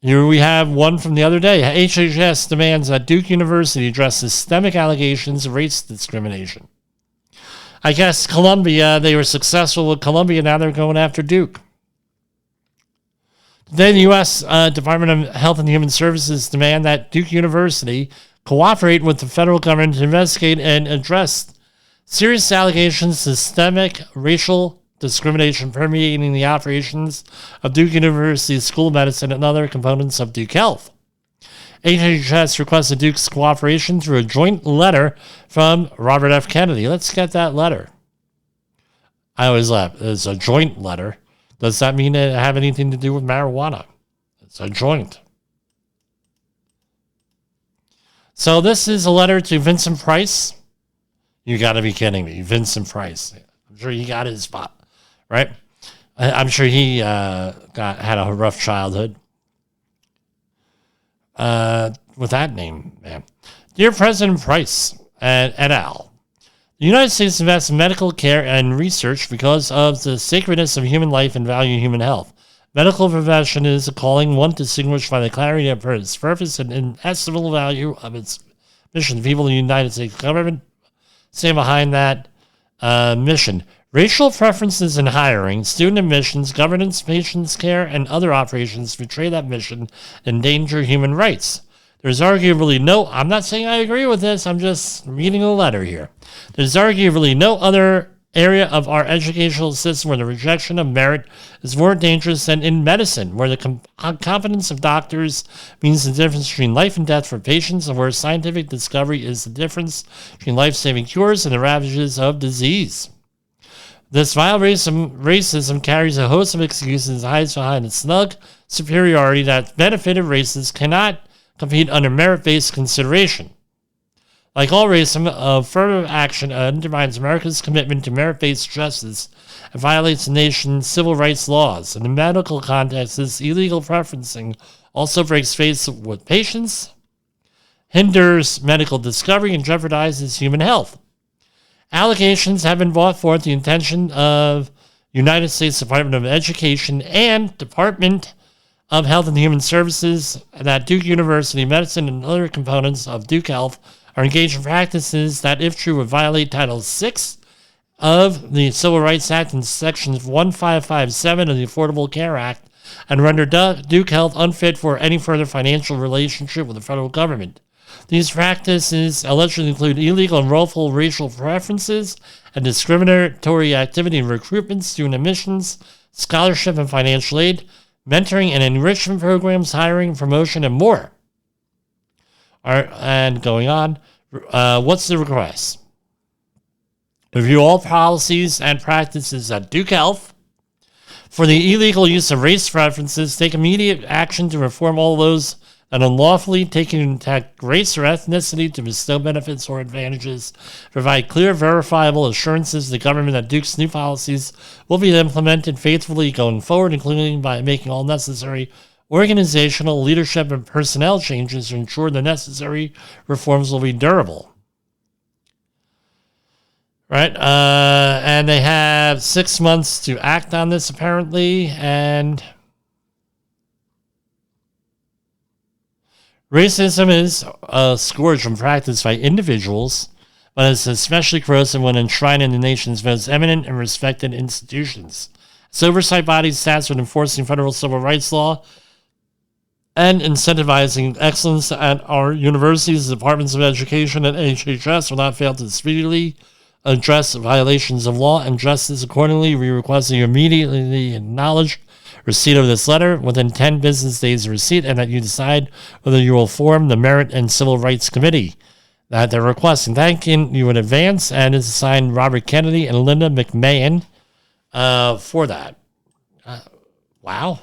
Here we have one from the other day. HHS demands that Duke University address systemic allegations of race discrimination. I guess Columbia, they were successful with Columbia, now they're going after Duke. Today, the U.S. Department of Health and Human Services demand that Duke University cooperate with the federal government to investigate and address serious allegations of systemic racial discrimination permeating the operations of Duke University's School of Medicine and other components of Duke Health. HHS requested Duke's cooperation through a joint letter from Robert F. Kennedy. Let's get that letter. I always laugh. It's a joint letter. Does that mean it have anything to do with marijuana? It's a joint. So this is a letter to Vincent Price. You got to be kidding me. Vincent Price. I'm sure he got his spot. Right? I'm sure he had a rough childhood with that name, man. Dear President Price and et al., the United States invests in medical care and research because of the sacredness of human life and value human health. Medical profession is a calling, one distinguished by the clarity of its purpose and inestimable value of its mission. The people of the United States government stand behind that mission. Racial preferences in hiring, student admissions, governance, patients' care, and other operations betray that mission and endanger human rights. There's arguably I'm not saying I agree with this, I'm just reading a letter here. There's arguably no other area of our educational system where the rejection of merit is more dangerous than in medicine, where the competence of doctors means the difference between life and death for patients, and where scientific discovery is the difference between life-saving cures and the ravages of disease. This vile racism carries a host of excuses and hides behind a snug superiority that benefited races cannot compete under merit-based consideration. Like all racism, affirmative action undermines America's commitment to merit-based justice and violates the nation's civil rights laws. In the medical context, this illegal preferencing also breaks faith with patients, hinders medical discovery, and jeopardizes human health. Allegations have been brought forth the intention of United States Department of Education and Department of Health and Human Services that Duke University Medicine and other components of Duke Health are engaged in practices that, if true, would violate Title VI of the Civil Rights Act and Sections 1557 of the Affordable Care Act and render Duke Health unfit for any further financial relationship with the federal government. These practices allegedly include illegal and wrongful racial preferences and discriminatory activity in recruitment, student admissions, scholarship and financial aid, mentoring and enrichment programs, hiring, promotion, and more. And going on, what's the request? Review all policies and practices at Duke Health for the illegal use of race preferences. Take immediate action to reform all those that unlawfully take into account race or ethnicity to bestow benefits or advantages. Provide clear, verifiable assurances to the government that Duke's new policies will be implemented faithfully going forward, including by making all necessary organizational, leadership, and personnel changes to ensure the necessary reforms will be durable. Right? And they have 6 months to act on this, apparently, and racism is a scourge when practiced by individuals, but it's especially corrosive when enshrined in the nation's most eminent and respected institutions. Its oversight bodies tasked with enforcing federal civil rights law and incentivizing excellence at our universities, departments of education, and HHS will not fail to speedily address violations of law and justice. Accordingly, we request that you immediately acknowledge receipt of this letter within 10 business days of receipt, and that you decide whether you will form the Merit and Civil Rights Committee that they're requesting. Thank you in advance, and it's signed Robert Kennedy and Linda McMahon for that. Wow.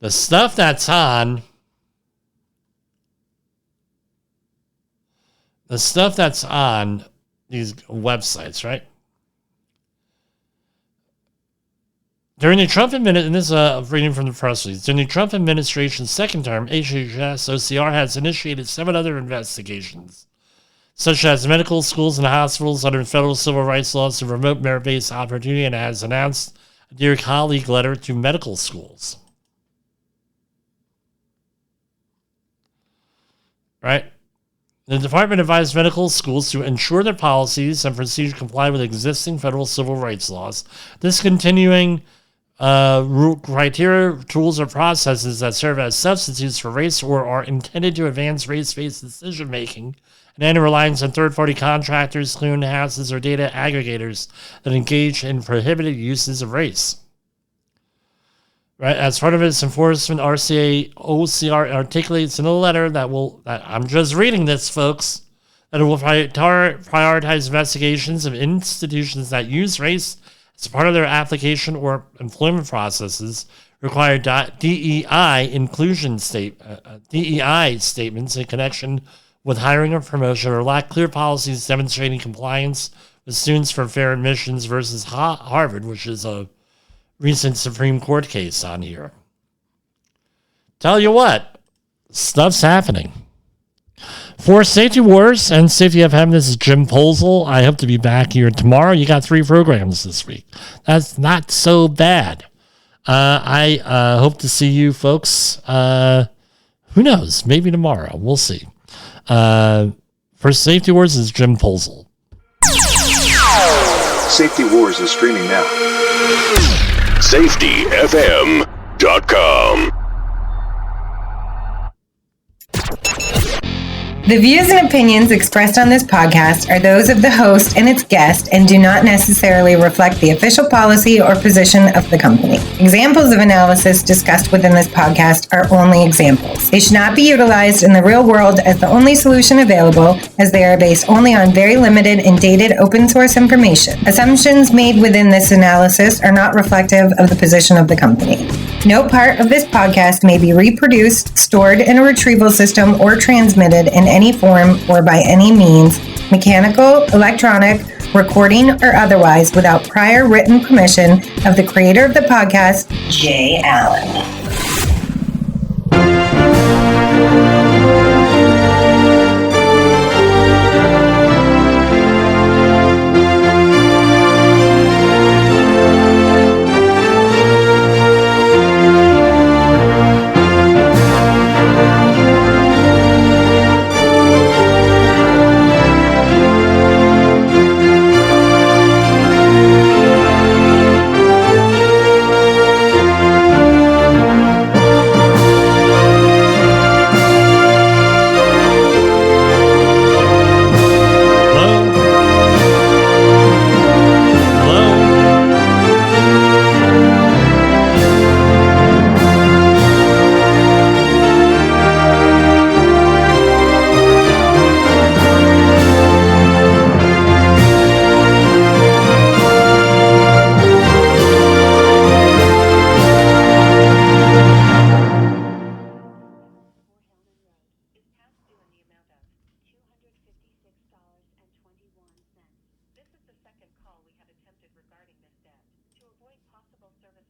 The stuff that's on these websites, right? During the Trump administration, and this is a reading from the press release, during the Trump administration's second term, HHS OCR has initiated 7 other investigations, such as medical schools and hospitals under federal civil rights laws to promote merit-based opportunity, and has announced a Dear Colleague letter to medical schools. Right? The department advised medical schools to ensure their policies and procedures comply with existing federal civil rights laws. This continuing criteria, tools, or processes that serve as substitutes for race or are intended to advance race-based decision-making, and any reliance on third-party contractors, clearinghouses, or data aggregators that engage in prohibited uses of race. Right, as part of its enforcement, OCR articulates in a letter that I'm just reading this, folks, that it will prioritize investigations of institutions that use race as part of their application or employment processes, require DEI statements in connection with hiring or promotion, or lack clear policies demonstrating compliance with Students for Fair Admissions versus Harvard, which is a recent Supreme Court case on here. Tell you what, stuff's happening. For Safety Wars and Safety FM, this is Jim Posel. I hope to be back here tomorrow. You got 3 programs this week. That's not so bad. I hope to see you folks. Who knows? Maybe tomorrow. We'll see. For Safety Wars is Jim Posel. Safety Wars is streaming now. safetyfm.com. The views and opinions expressed on this podcast are those of the host and its guest and do not necessarily reflect the official policy or position of the company. Examples of analysis discussed within this podcast are only examples. They should not be utilized in the real world as the only solution available, as they are based only on very limited and dated open source information. Assumptions made within this analysis are not reflective of the position of the company. No part of this podcast may be reproduced, stored in a retrieval system, or transmitted in any form or by any means, mechanical, electronic, recording, or otherwise, without prior written permission of the creator of the podcast, Jay Allen. This is the second call we have attempted regarding this debt. To avoid possible service